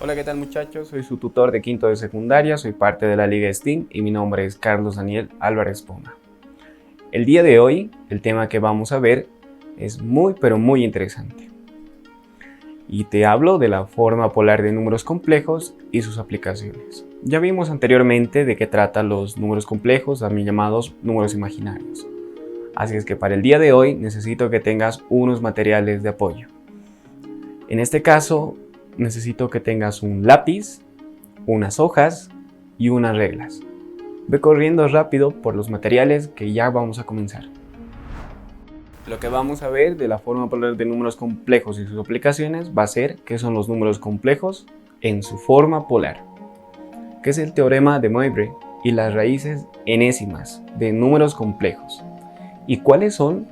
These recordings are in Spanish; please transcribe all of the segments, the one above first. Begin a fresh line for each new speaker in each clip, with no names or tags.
Hola, ¿qué tal muchachos? Soy su tutor de quinto de secundaria, soy parte de la Liga STEAM y mi nombre es Carlos Daniel Álvarez Poma. El día de hoy, el tema que vamos a ver es muy interesante. Y te hablo de la forma polar de números complejos y sus aplicaciones. Ya vimos anteriormente de qué tratan los números complejos, también llamados números imaginarios. Así es que para el día de hoy necesito que tengas unos materiales de apoyo. En este caso, necesito que tengas un lápiz, unas hojas y unas reglas. Ve corriendo rápido por los materiales que ya vamos a comenzar. Lo que vamos a ver de la forma polar de números complejos y sus aplicaciones va a ser qué son los números complejos en su forma polar, qué es el teorema de Moivre y las raíces enésimas de números complejos y cuáles son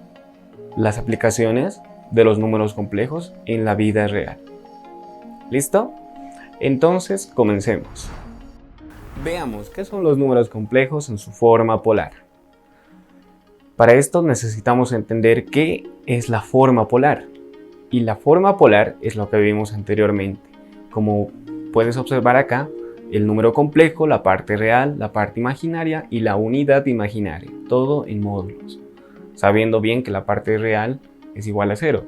las aplicaciones de los números complejos en la vida real. ¿Listo? Entonces comencemos. Veamos qué son los números complejos en su forma polar. Para esto necesitamos entender qué es la forma polar. Y la forma polar es lo que vimos anteriormente. Como puedes observar acá, el número complejo, la parte real, la parte imaginaria y la unidad imaginaria, todo en módulos, sabiendo bien que la parte real es igual a 0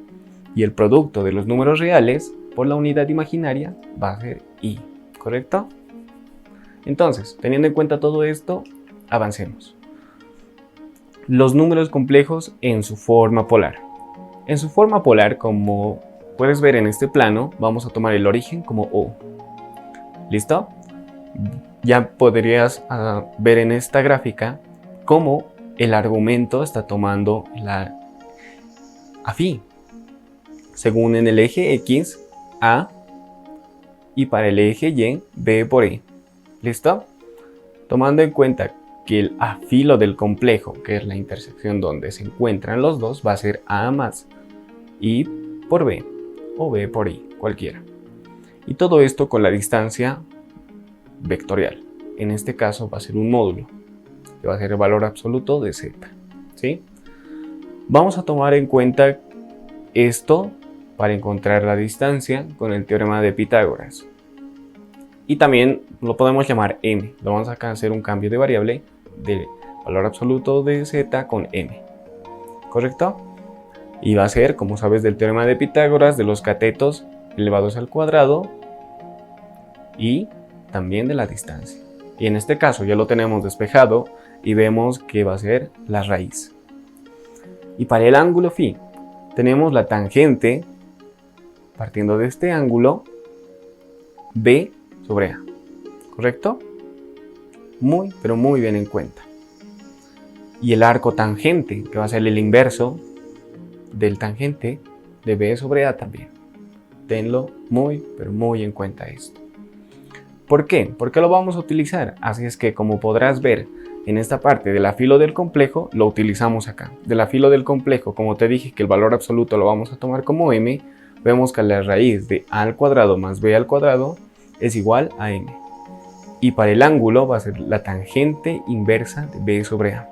y el producto de los números reales por la unidad imaginaria va a ser i, ¿correcto? Entonces, teniendo en cuenta todo esto, avancemos. Los números complejos en su forma polar. En su forma polar, como puedes ver en este plano, vamos a tomar el origen como O. ¿Listo? Ya podrías ver en esta gráfica cómo el argumento está tomando la phi. Según en el eje X, A, y para el eje Y, B por E. ¿Listo? Tomando en cuenta que el afilo del complejo, que es la intersección donde se encuentran los dos, va a ser A más I por B o B por I, cualquiera. Y todo esto con la distancia vectorial. En este caso va a ser un módulo, que va a ser el valor absoluto de Z. ¿Sí? Vamos a tomar en cuenta esto para encontrar la distancia con el teorema de Pitágoras. Y también lo podemos llamar m. Lo vamos a hacer un cambio de variable de valor absoluto de z con m. ¿Correcto? Y va a ser, como sabes del teorema de Pitágoras, de los catetos elevados al cuadrado y también de la distancia. Y en este caso ya lo tenemos despejado y vemos que va a ser la raíz. Y para el ángulo phi, tenemos la tangente, partiendo de este ángulo, b sobre a. ¿Correcto? Pero muy bien en cuenta. Y el arco tangente, que va a ser el inverso del tangente de b sobre a también. Tenlo pero muy en cuenta esto. ¿Por qué? ¿Por qué lo vamos a utilizar? Así es que, como podrás ver en esta parte del afilo del complejo, lo utilizamos acá. Del afilo del complejo, como te dije que el valor absoluto lo vamos a tomar como m, vemos que la raíz de a al cuadrado más b al cuadrado es igual a m. Y para el ángulo va a ser la tangente inversa de b sobre a.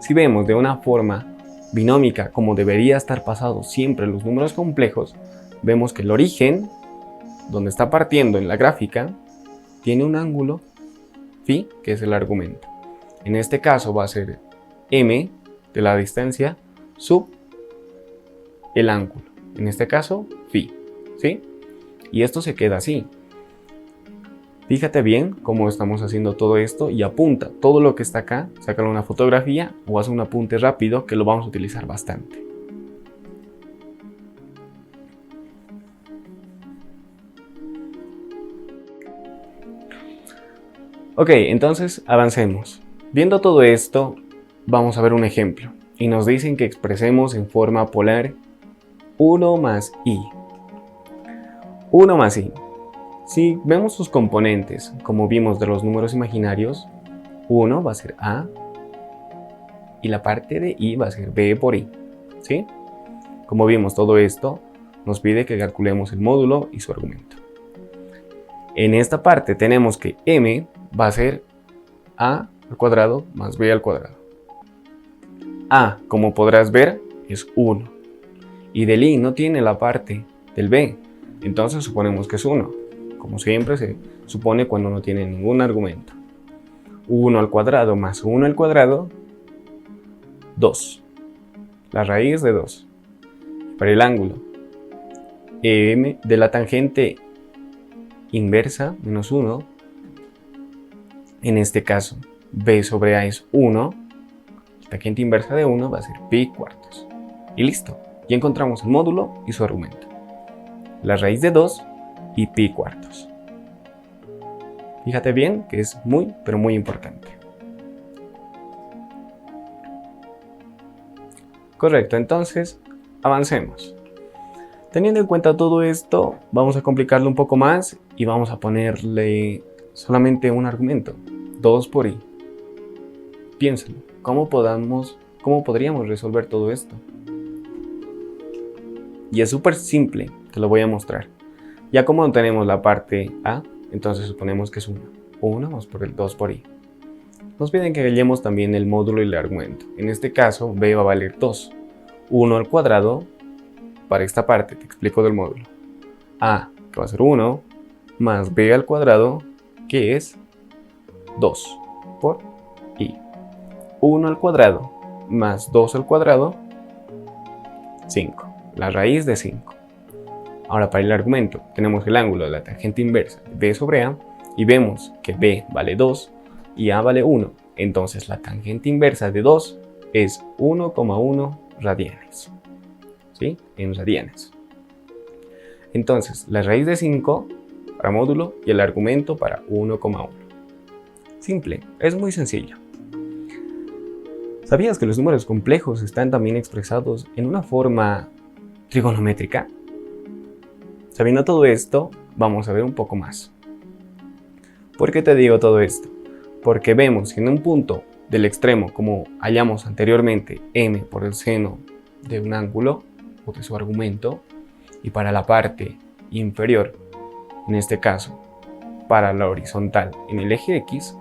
Si vemos de una forma binómica como debería estar pasado siempre los números complejos, vemos que el origen, donde está partiendo en la gráfica, tiene un ángulo phi, que es el argumento. En este caso va a ser m de la distancia sub el ángulo. En este caso, phi. ¿Sí? Y esto se queda así. Fíjate bien cómo estamos haciendo todo esto y apunta todo lo que está acá, sácale una fotografía o haz un apunte rápido que lo vamos a utilizar bastante. Ok, entonces avancemos. Viendo todo esto, vamos a ver un ejemplo. Y nos dicen que expresemos en forma polar 1 más i. 1 más i. Si vemos sus componentes, como vimos de los números imaginarios, 1 va a ser a y la parte de i va a ser b por i. ¿Sí? Como vimos todo esto, nos pide que calculemos el módulo y su argumento. En esta parte tenemos que m va a ser a al cuadrado más b al cuadrado. A, como podrás ver, es 1. Y del i no tiene la parte del b, entonces suponemos que es 1. como siempre se supone cuando no tiene ningún argumento. 1 al cuadrado más 1 al cuadrado, 2. La raíz de 2. Para el ángulo, m de la tangente inversa menos 1, en este caso b sobre a es 1, la tangente inversa de 1 va a ser pi cuartos. Y listo, ya encontramos el módulo y su argumento. La raíz de 2 y pi cuartos. Fíjate bien que es muy, pero muy importante. Correcto, entonces avancemos. Teniendo en cuenta todo esto, vamos a complicarlo un poco más y vamos a ponerle solamente un argumento, 2 por i. Piénsalo, ¿cómo podríamos resolver todo esto? Y es súper simple, te lo voy a mostrar. Ya como tenemos la parte a, entonces suponemos que es 1. 1 más por el 2 por i. Nos piden que hallemos también el módulo y el argumento. En este caso, b va a valer 2. 1 al cuadrado, para esta parte, te explico del módulo. A, que va a ser 1, más b al cuadrado, que es 2 por i. 1 al cuadrado más 2 al cuadrado, 5. La raíz de 5. Ahora para el argumento tenemos el ángulo de la tangente inversa de b sobre a y vemos que b vale 2 y a vale 1. Entonces la tangente inversa de 2 es 1,1 radianes. ¿Sí? En radianes. Entonces la raíz de 5 para módulo y el argumento para 1,1. Simple, es muy sencillo. ¿Sabías que los números complejos están también expresados en una forma trigonométrica? Sabiendo todo esto, vamos a ver un poco más. ¿Por qué te digo todo esto? Porque vemos que en un punto del extremo, como hallamos anteriormente, m por el seno de un ángulo o de su argumento, y para la parte inferior, en este caso, para la horizontal en el eje x,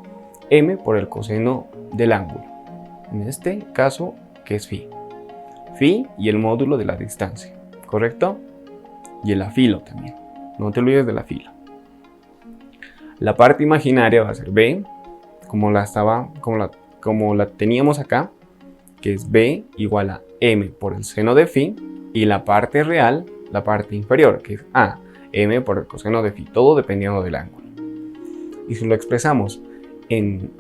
m por el coseno del ángulo, en este caso que es phi. Phi y el módulo de la distancia, ¿correcto? Y el afilo también, no te olvides del afilo. La parte imaginaria va a ser b, como la teníamos acá, que es b igual a m por el seno de phi, y la parte real, la parte inferior, que es a, m por el coseno de phi, todo dependiendo del ángulo. Y si lo expresamos en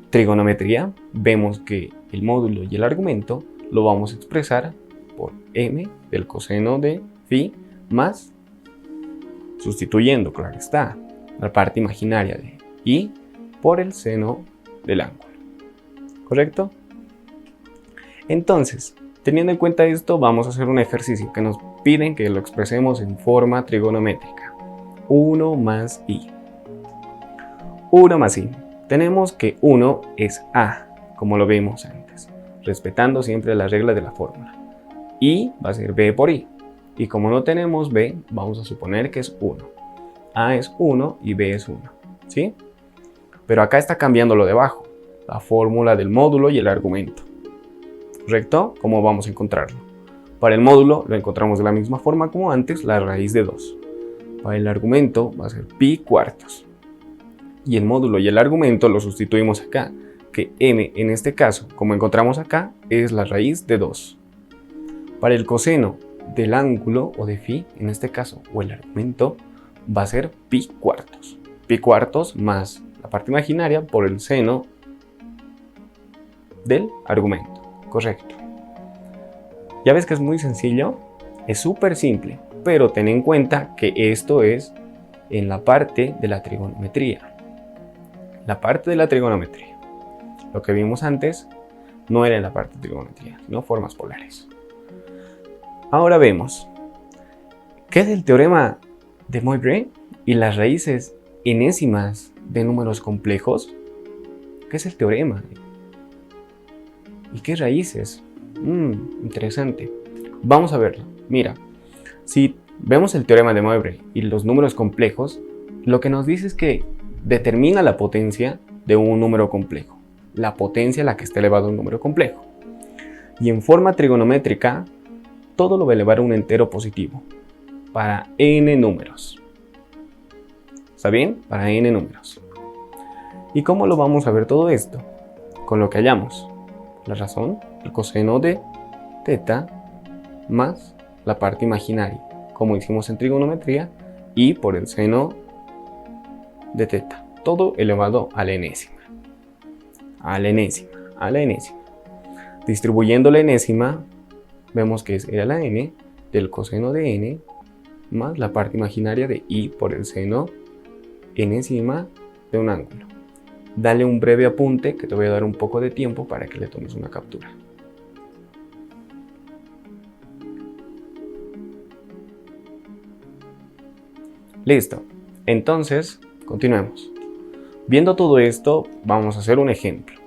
trigonometría, vemos que el módulo y el argumento lo vamos a expresar por m del coseno de phi más, sustituyendo, claro está, la parte imaginaria de i por el seno del ángulo. ¿Correcto? Entonces, teniendo en cuenta esto, vamos a hacer un ejercicio que nos piden que lo expresemos en forma trigonométrica. 1 más i. 1 más i. Tenemos que 1 es a, como lo vimos antes, respetando siempre la regla de la fórmula. I va a ser b por i. Y como no tenemos b, vamos a suponer que es 1. A es 1 y b es 1. ¿Sí? Pero acá está cambiando lo de abajo, la fórmula del módulo y el argumento. ¿Correcto? ¿Cómo vamos a encontrarlo? Para el módulo lo encontramos de la misma forma como antes, la raíz de 2. Para el argumento va a ser pi cuartos. Y el módulo y el argumento lo sustituimos acá, que m en este caso, como encontramos acá, es la raíz de 2. Para el coseno del ángulo o de phi, en este caso, o el argumento, va a ser pi cuartos. Pi cuartos más la parte imaginaria por el seno del argumento. Correcto. Ya ves que es muy sencillo, es súper simple, pero ten en cuenta que esto es en la parte de la trigonometría. La parte de la trigonometría. Lo que vimos antes no era en la parte de trigonometría, sino formas polares. Ahora vemos, ¿qué es el teorema de Moivre y las raíces enésimas de números complejos? ¿Qué es el teorema? ¿Y qué raíces? Interesante. Vamos a verlo. Mira, si vemos el teorema de Moivre y los números complejos, lo que nos dice es que determina la potencia de un número complejo. La potencia a la que está elevado un número complejo. Y en forma trigonométrica, todo lo va a elevar a un entero positivo para n números. ¿Está bien? Para n números. ¿Y cómo lo vamos a ver todo esto? Con lo que hallamos. La razón, el coseno de teta más la parte imaginaria, como hicimos en trigonometría, y por el seno de teta. Todo elevado a la enésima. A la enésima, a la enésima. Distribuyendo la enésima, vemos que es a la n del coseno de n más la parte imaginaria de i por el seno enésima de un ángulo. Dale un breve apunte que te voy a dar un poco de tiempo para que le tomes una captura. Listo. Entonces, continuemos. Viendo todo esto, vamos a hacer un ejemplo.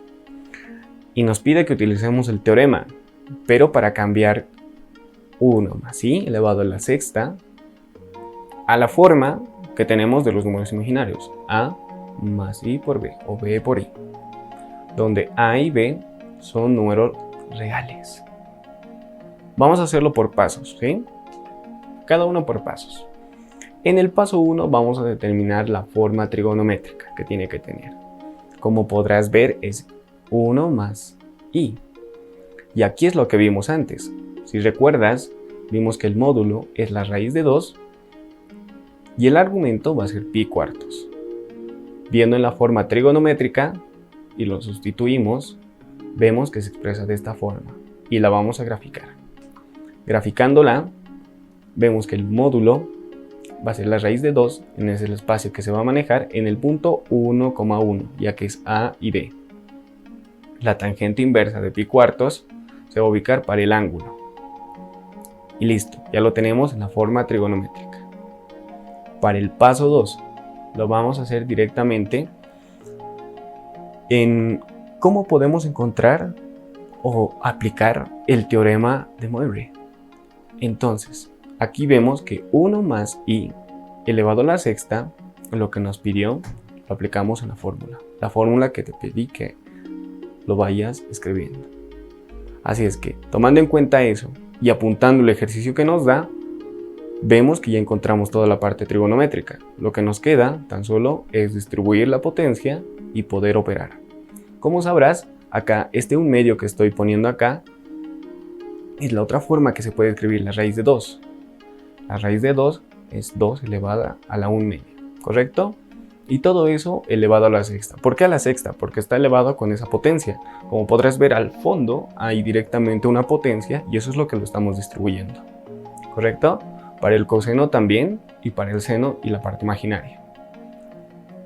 Y nos pide que utilicemos el teorema, pero para cambiar 1 más i elevado a la sexta a la forma que tenemos de los números imaginarios, a más i por b o b por i, donde a y b son números reales. Vamos a hacerlo por pasos, ¿sí? Cada uno por pasos. En el paso 1 vamos a determinar la forma trigonométrica que tiene que tener. Como podrás ver es 1 más i. Y aquí es lo que vimos antes. Si recuerdas, vimos que el módulo es la raíz de 2 y el argumento va a ser pi cuartos. Viendo en la forma trigonométrica y lo sustituimos, vemos que se expresa de esta forma y la vamos a graficar. Graficándola, vemos que el módulo va a ser la raíz de 2 en ese espacio que se va a manejar en el punto 1,1, ya que es a y b. La tangente inversa de pi cuartos se va a ubicar para el ángulo. Y listo, ya lo tenemos en la forma trigonométrica. Para el paso 2, lo vamos a hacer directamente en cómo podemos encontrar o aplicar el teorema de Moivre. Entonces, aquí vemos que 1 más i elevado a la sexta, lo que nos pidió, lo aplicamos en la fórmula que te pedí que lo vayas escribiendo. Así es que, tomando en cuenta eso y apuntando el ejercicio que nos da, vemos que ya encontramos toda la parte trigonométrica. Lo que nos queda tan solo es distribuir la potencia y poder operar. Como sabrás, acá este 1 medio que estoy poniendo acá es la otra forma que se puede escribir la raíz de 2. La raíz de 2 es 2 elevada a la 1 media, ¿correcto? Y todo eso elevado a la sexta. ¿Por qué a la sexta? Porque está elevado con esa potencia. Como podrás ver al fondo, hay directamente una potencia y eso es lo que lo estamos distribuyendo, ¿correcto? Para el coseno también y para el seno y la parte imaginaria.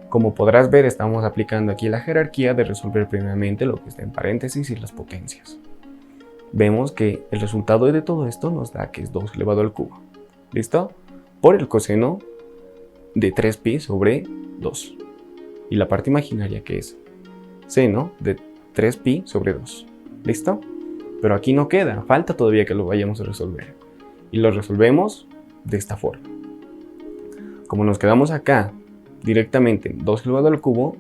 Como podrás ver, estamos aplicando aquí la jerarquía de resolver primeramente lo que está en paréntesis y las potencias. Vemos que el resultado de todo esto nos da que es 2 elevado al cubo. ¿Listo? Por el coseno de 3pi sobre 2. Y la parte imaginaria que es seno de 3pi sobre 2. ¿Listo? Pero aquí no queda, falta todavía que lo vayamos a resolver. Y lo resolvemos de esta forma. Como nos quedamos acá directamente 2 elevado al cubo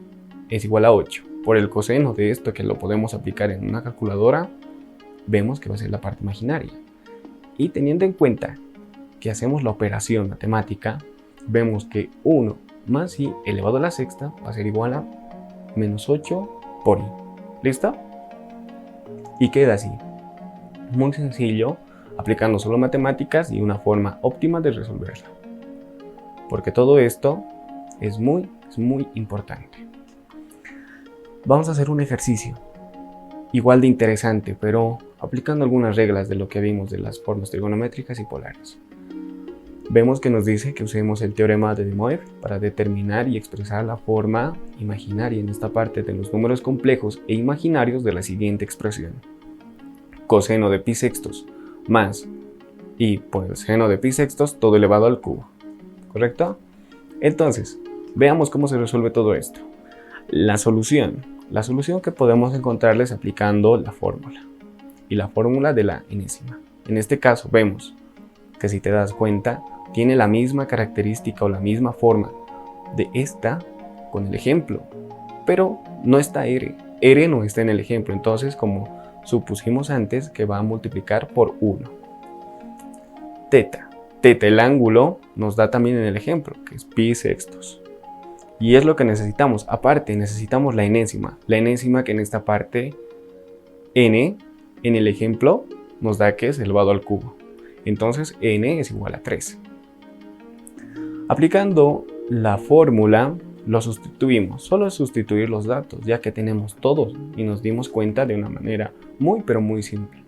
es igual a 8. Por el coseno de esto que lo podemos aplicar en una calculadora, vemos que va a ser la parte imaginaria. Y teniendo en cuenta que hacemos la operación matemática, vemos que 1 más i elevado a la sexta va a ser igual a menos 8 por i. ¿Listo? Y queda así. Muy sencillo, aplicando solo matemáticas y una forma óptima de resolverla. Porque todo esto es muy importante. Vamos a hacer un ejercicio igual de interesante, pero aplicando algunas reglas de lo que vimos de las formas trigonométricas y polares. Vemos que nos dice que usemos el teorema de De Moivre para determinar y expresar la forma imaginaria en esta parte de los números complejos e imaginarios de la siguiente expresión. Coseno de pi sextos más i por el seno de pi sextos todo elevado al cubo. ¿Correcto? Entonces, veamos cómo se resuelve todo esto. La solución que podemos encontrarles aplicando la fórmula y la fórmula de la enésima. En este caso vemos que, si te das cuenta, tiene la misma característica o la misma forma de esta con el ejemplo, pero no está r no está en el ejemplo, entonces como supusimos antes que va a multiplicar por 1. Teta el ángulo nos da también en el ejemplo, que es pi sextos. Y es lo que necesitamos. Aparte, necesitamos la enésima. La enésima que en esta parte n, en el ejemplo, nos da que es elevado al cubo. Entonces n es igual a 3. Aplicando la fórmula, lo sustituimos. Solo es sustituir los datos, ya que tenemos todos y nos dimos cuenta de una manera muy pero muy simple.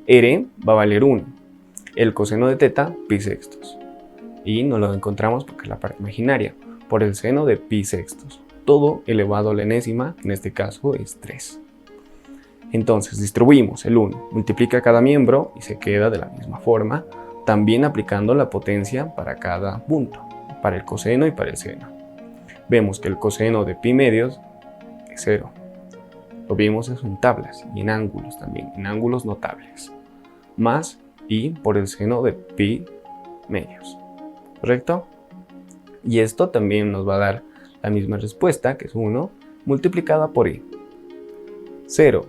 R va a valer 1. El coseno de teta, pi sextos. Y no lo encontramos porque es la parte imaginaria, por el seno de pi sextos. Todo elevado a la enésima, en este caso es 3. Entonces distribuimos el 1, multiplica cada miembro y se queda de la misma forma, también aplicando la potencia para cada punto, para el coseno y para el seno. Vemos que el coseno de pi medios es 0. Lo vimos en tablas y en ángulos también, en ángulos notables. Más i por el seno de pi medios. ¿Correcto? Y esto también nos va a dar la misma respuesta, que es 1, multiplicada por i. 0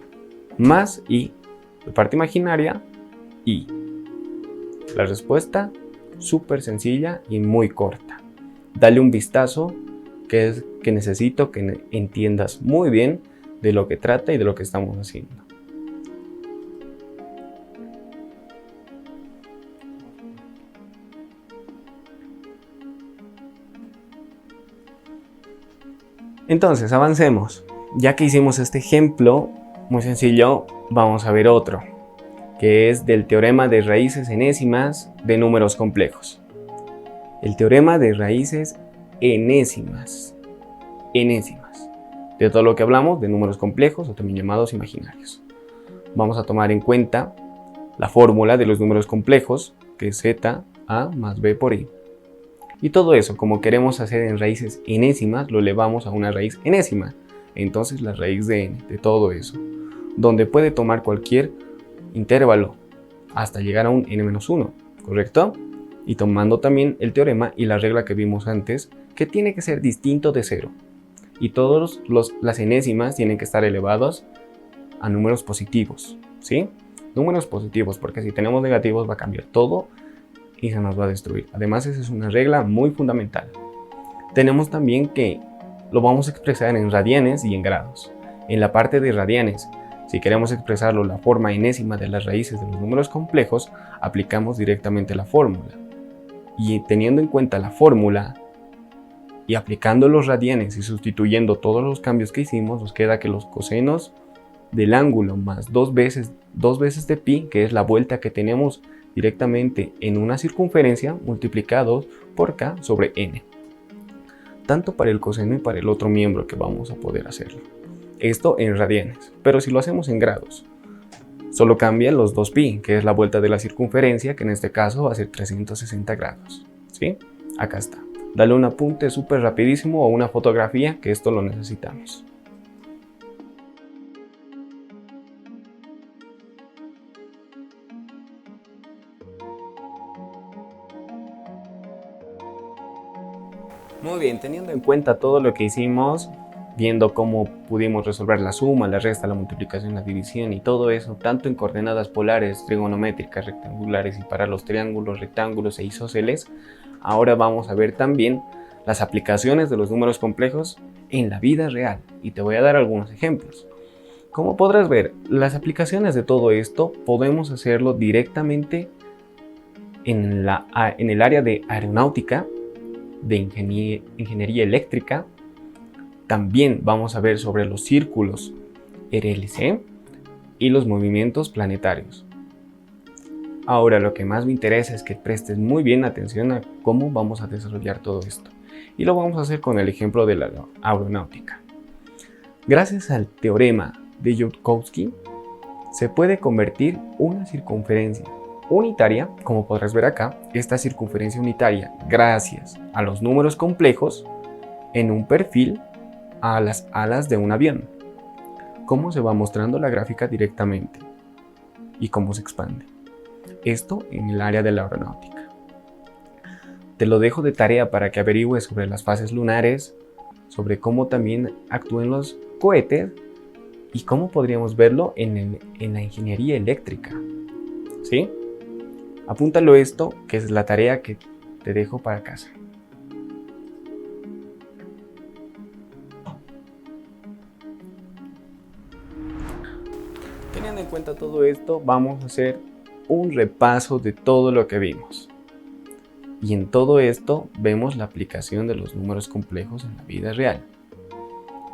más i, la parte imaginaria, i. La respuesta, súper sencilla y muy corta. Dale un vistazo, que es que necesito que entiendas muy bien de lo que trata y de lo que estamos haciendo. Entonces, avancemos. Ya que hicimos este ejemplo muy sencillo, vamos a ver otro, que es del teorema de raíces enésimas de números complejos. El teorema de raíces enésimas, de todo lo que hablamos de números complejos o también llamados imaginarios. Vamos a tomar en cuenta la fórmula de los números complejos, que es zeta a más b por i. Y todo eso, como queremos hacer en raíces enésimas, lo elevamos a una raíz enésima. Entonces la raíz de n, de todo eso, donde puede tomar cualquier intervalo hasta llegar a un n-1, ¿correcto? Y tomando también el teorema y la regla que vimos antes, que tiene que ser distinto de 0. Y todas las enésimas tienen que estar elevadas a números positivos, ¿sí? Números positivos, porque si tenemos negativos va a cambiar todo y se nos va a destruir. Además, esa es una regla muy fundamental. Tenemos también que lo vamos a expresar en radianes y en grados. En la parte de radianes, si queremos expresarlo la forma enésima de las raíces de los números complejos, aplicamos directamente la fórmula. Y teniendo en cuenta la fórmula y aplicando los radianes y sustituyendo todos los cambios que hicimos, nos queda que los cosenos del ángulo más dos veces de pi, que es la vuelta que tenemos directamente en una circunferencia, multiplicados por k sobre n. Tanto para el coseno y para el otro miembro que vamos a poder hacerlo. Esto en radianes, pero si lo hacemos en grados, solo cambian los 2pi, que es la vuelta de la circunferencia, que en este caso va a ser 360 grados. ¿Sí? Acá está. Dale un apunte súper rapidísimo o una fotografía, que esto lo necesitamos. Muy bien, teniendo en cuenta todo lo que hicimos, viendo cómo pudimos resolver la suma, la resta, la multiplicación, la división y todo eso, tanto en coordenadas polares, trigonométricas, rectangulares y para los triángulos, rectángulos e isósceles, ahora vamos a ver también las aplicaciones de los números complejos en la vida real y te voy a dar algunos ejemplos. Como podrás ver, las aplicaciones de todo esto podemos hacerlo directamente en el área de aeronáutica, de ingeniería eléctrica. También vamos a ver sobre los círculos RLC y los movimientos planetarios. Ahora lo que más me interesa es que prestes muy bien atención a cómo vamos a desarrollar todo esto. Y lo vamos a hacer con el ejemplo de la aeronáutica. Gracias al teorema de Joukowski, se puede convertir una circunferencia unitaria, como podrás ver acá, esta circunferencia unitaria, gracias a los números complejos, en un perfil a las alas de un avión. Cómo se va mostrando la gráfica directamente y cómo se expande. Esto en el área de la aeronáutica. Te lo dejo de tarea para que averigües sobre las fases lunares, sobre cómo también actúan los cohetes y cómo podríamos verlo en la ingeniería eléctrica. ¿Sí? Apúntalo esto, que es la tarea que te dejo para casa. todo esto, vamos a hacer un repaso de todo lo que vimos. Y en todo esto vemos la aplicación de los números complejos en la vida real.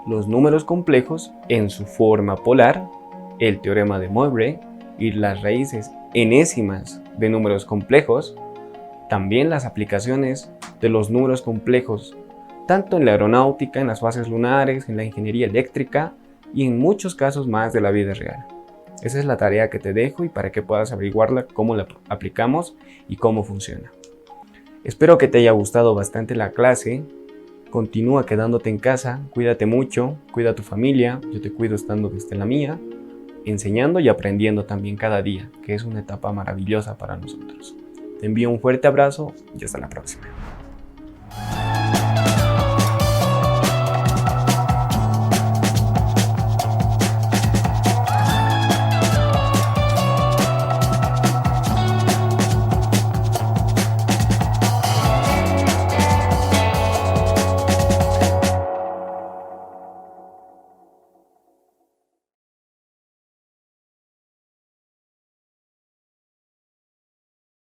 Los números complejos en su forma polar, el teorema de Moivre y las raíces enésimas de números complejos, también las aplicaciones de los números complejos tanto en la aeronáutica, en las fases lunares, en la ingeniería eléctrica y en muchos casos más de la vida real. Esa es la tarea que te dejo y para que puedas averiguarla cómo la aplicamos y cómo funciona. Espero que te haya gustado bastante la clase. Continúa quedándote en casa, cuídate mucho, cuida a tu familia, yo te cuido estando desde la mía, enseñando y aprendiendo también cada día, que es una etapa maravillosa para nosotros. Te envío un fuerte abrazo y hasta la próxima.